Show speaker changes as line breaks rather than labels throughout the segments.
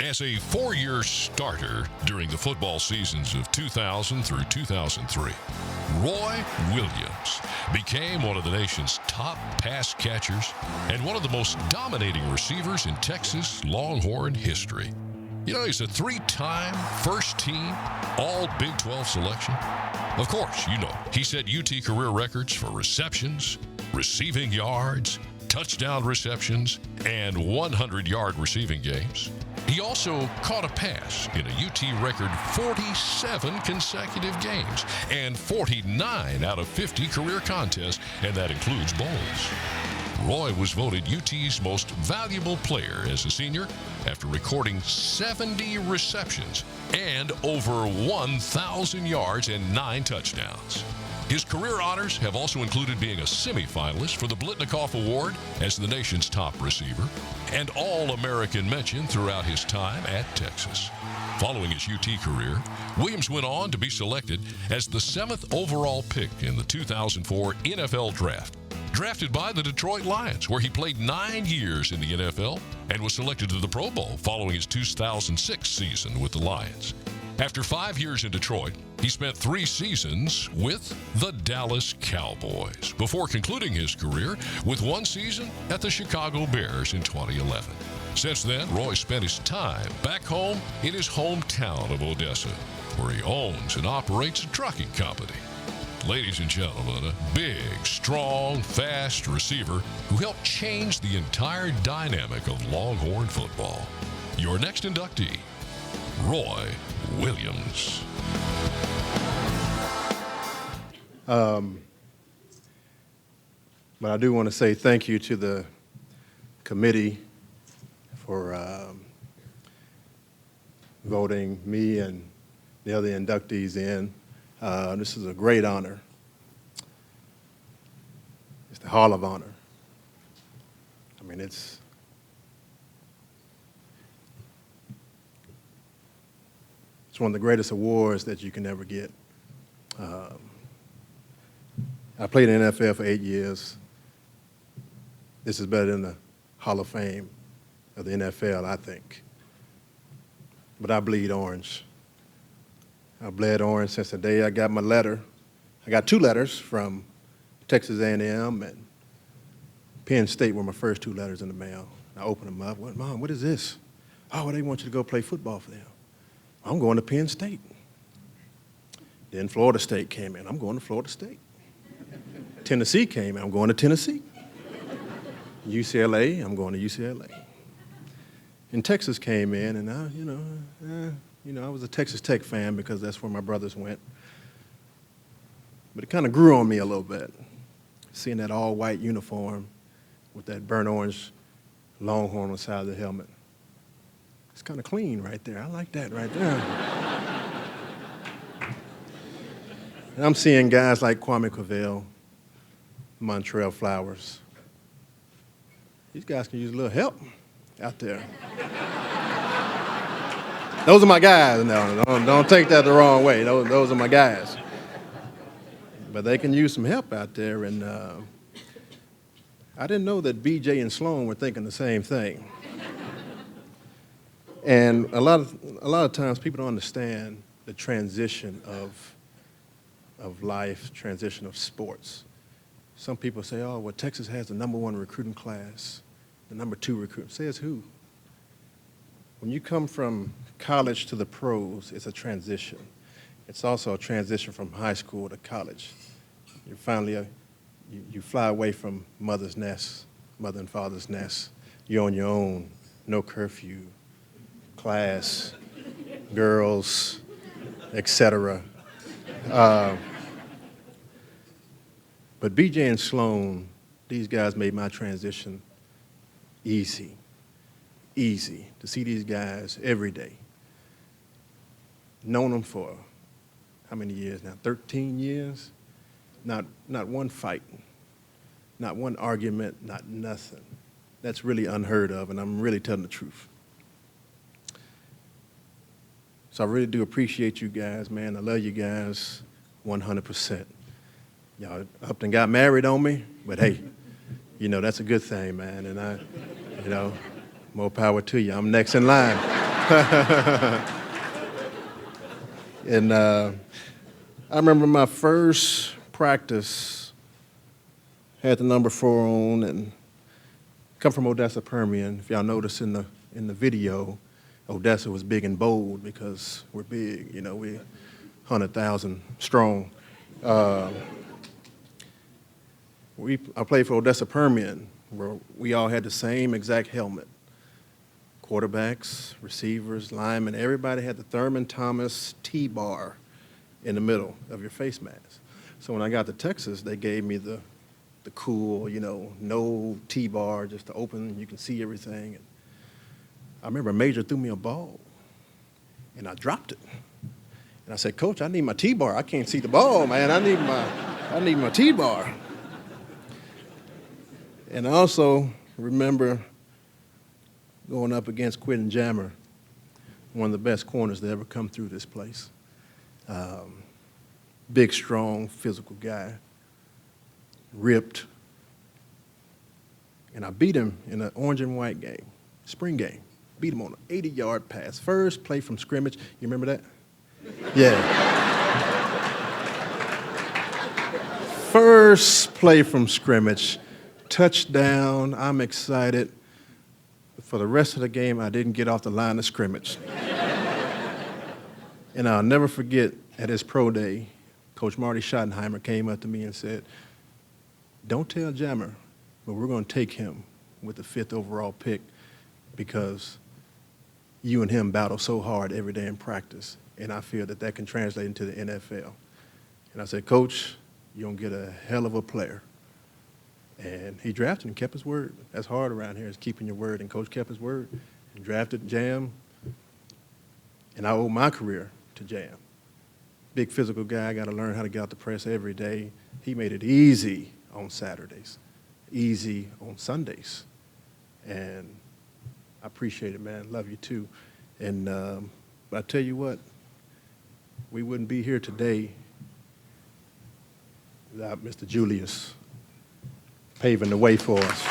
As a four-year starter during the football seasons of 2000 through 2003, Roy Williams became one of the nation's top pass catchers and one of the most dominating receivers in Texas Longhorn history. You know, he's a three-time first-team All-Big 12 selection. Of course, you know, he set UT career records for receptions, receiving yards, touchdown receptions, and 100-yard receiving games. He also caught a pass in a UT record 47 consecutive games and 49 out of 50 career contests, and that includes bowls. Roy was voted UT's most valuable player as a senior after recording 70 receptions and over 1,000 yards and 9 touchdowns. His career honors have also included being a semifinalist for the BILETNIKOFF Award as the nation's top receiver and All-American mention throughout his time at Texas. Following his UT career, Williams went on to be selected as the 7th overall pick in the 2004 NFL Draft. Drafted by the Detroit Lions, where he played 9 years in the NFL and was selected to the Pro Bowl following his 2006 season with the Lions. After 5 years in Detroit, he spent 3 seasons with the Dallas Cowboys before concluding his career with 1 season at the Chicago Bears in 2011. Since then, Roy spent his time back home in his hometown of Odessa, where he owns and operates a trucking company. Ladies and gentlemen, a big, strong, fast receiver who helped change the entire dynamic of Longhorn football. Your next inductee, Roy Williams.
But I do want to say thank you to the committee for voting me and the other inductees in. This is a great honor. It's the Hall of Honor. I mean, it's one of the greatest awards that you can ever get. I played in the NFL for 8 years. This is better than the Hall of Fame of the NFL, I think. But I bleed orange. I bled orange since the day I got my letter. I got 2 letters from Texas A&M and Penn State were my first 2 letters in the mail. I opened them up. What, Mom, what is this? Oh, they want you to go play football for them. I'm going to Penn State. Then Florida State came in. I'm going to Florida State. Tennessee came in. I'm going to Tennessee. UCLA, I'm going to UCLA. And Texas came in, and I was a Texas Tech fan because that's where my brothers went. But it kind of grew on me a little bit, seeing that all-white uniform with that burnt orange Longhorn on the side of the helmet. It's kind of clean right there. I like that right there. And I'm seeing guys like Kwame Cavell, Montrell Flowers. These guys can use a little help out there. Those are my guys. No, don't take that the wrong way. Those are my guys. But they can use some help out there. And I didn't know that BJ and Sloan were thinking the same thing. And a lot of times people don't understand the transition of life, transition of sports. Some people say, oh, well, Texas has the #1 recruiting class, the #2 recruit. Says who? When you come from college to the pros, it's a transition. It's also a transition from high school to college. You finally, you fly away from mother and father's nest. You're on your own, no curfew, class, girls, etc. But BJ and Sloan, these guys made my transition easy to see these guys every day. Known them for how many years now? 13 years? Not one fight, not one argument, not nothing. That's really unheard of, and I'm really telling the truth. So I really do appreciate you guys, man. I love you guys 100%. Y'all up and got married on me, but hey, that's a good thing, man. And more power to you. I'm next in line. And I remember my first practice, had the number 4 on, and come from Odessa Permian. If y'all notice in the video, Odessa was big and bold because we're big, you know, we 100,000 strong. I played for Odessa Permian, where we all had the same exact helmet. Quarterbacks, receivers, linemen, everybody had the Thurman Thomas T-bar in the middle of your face mask. So when I got to Texas, they gave me the cool, you know, no T-bar, just to open, you can see everything. And I remember a major threw me a ball, and I dropped it. And I said, Coach, I need my T-bar. I can't see the ball, man. I need my T-bar. And I also remember going up against Quentin Jammer, one of the best corners that ever come through this place. Big, strong, physical guy, ripped. And I beat him in an orange and white game, spring game. Beat him on an 80-yard pass. First play from scrimmage. You remember that? Yeah. First play from scrimmage. Touchdown. I'm excited. For the rest of the game, I didn't get off the line of scrimmage. And I'll never forget, at his pro day, Coach Marty Schottenheimer came up to me and said, don't tell Jammer, but we're going to take him with the 5th overall pick because you and him battle so hard every day in practice, and I feel that that can translate into the NFL. And I said, Coach, you're going to get a hell of a player. And he drafted and kept his word. That's hard around here, is keeping your word. And Coach kept his word and drafted Jam. And I owe my career to Jam. Big physical guy, got to learn how to get out the press every day. He made it easy on Saturdays, easy on Sundays. And I appreciate it, man. Love you too. And but I tell you what, we wouldn't be here today without Mr. Julius paving the way for us.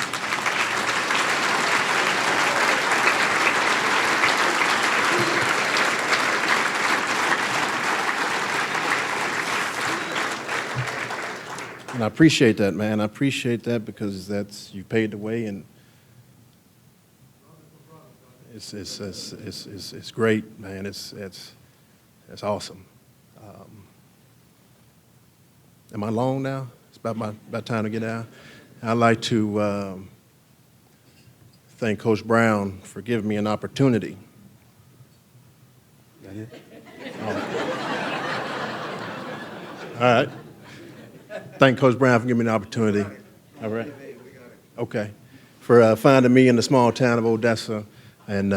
And I appreciate that, man. I appreciate that because you paved the way, and it's great, man. It's awesome. Am I long now? It's about time to get out. I'd like to thank Coach Brown for giving me an opportunity. Is that it? All right. Thank Coach Brown for giving me an opportunity. All right. Okay. For finding me in the small town of Odessa and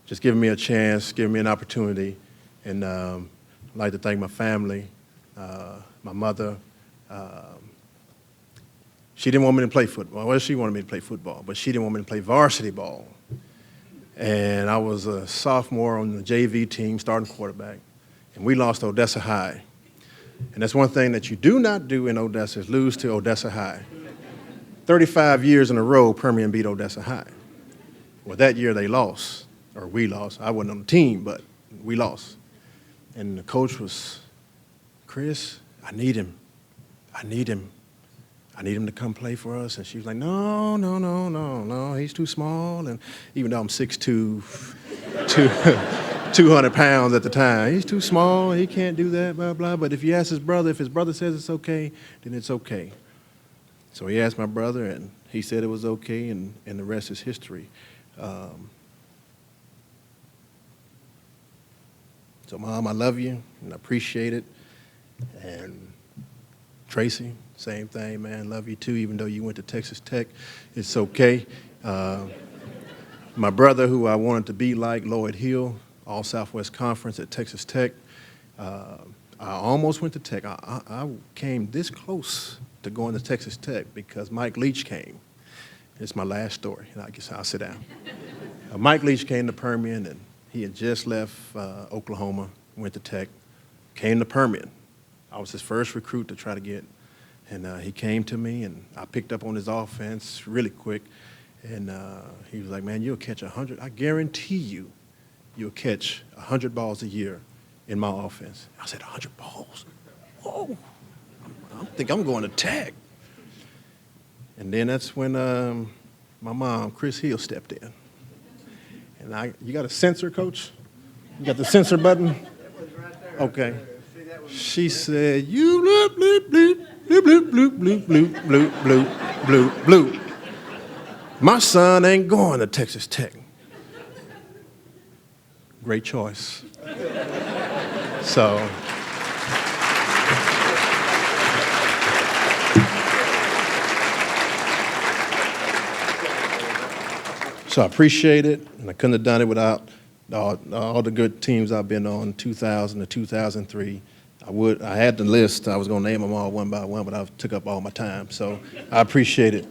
just giving me a chance, giving me an opportunity. And I'd like to thank my family, my mother. She didn't want me to play football. Well, she wanted me to play football, but she didn't want me to play varsity ball. And I was a sophomore on the JV team, starting quarterback, and we lost to Odessa High. And that's one thing that you do not do in Odessa is lose to Odessa High. 35 years in a row, Permian beat Odessa High. Well, that year they lost, or we lost. I wasn't on the team, but we lost. And the coach was, Chris, I need him. I need him to come play for us. And she was like, no, he's too small. And even though I'm 6'2", 200 pounds at the time, he's too small, he can't do that, blah, blah. But if you ask his brother, if his brother says it's okay, then it's okay. So he asked my brother, and he said it was okay, and the rest is history. So, Mom, I love you, and I appreciate it. And Tracy, same thing, man. Love you, too, even though you went to Texas Tech. It's okay. My brother, who I wanted to be like, Lloyd Hill, All Southwest Conference at Texas Tech. I almost went to Tech. I came this close to going to Texas Tech because Mike Leach came. It's my last story, and I guess I'll sit down. Mike Leach came to Permian, and he had just left Oklahoma, went to Tech, came to Permian. I was his first recruit to try to get, and he came to me, and I picked up on his offense really quick, and he was like, man, you'll catch 100. I guarantee you you'll catch 100 balls a year in my offense. I said, 100 balls? Whoa. I think I'm going to tag. And then that's when my mom, Chris Hill, stepped in. And you got a sensor, Coach? You got the sensor button? Okay. She said, you bloop, bloop, bloop, bloop, bloop, bloop, bloop, bloop, bloop, bloop, bloop. My son ain't going to Texas Tech. Great choice. So I appreciate it, and I couldn't have done it without all the good teams I've been on, 2000 to 2003. I had the list. I was going to name them all one by one, but I took up all my time. So I appreciate it.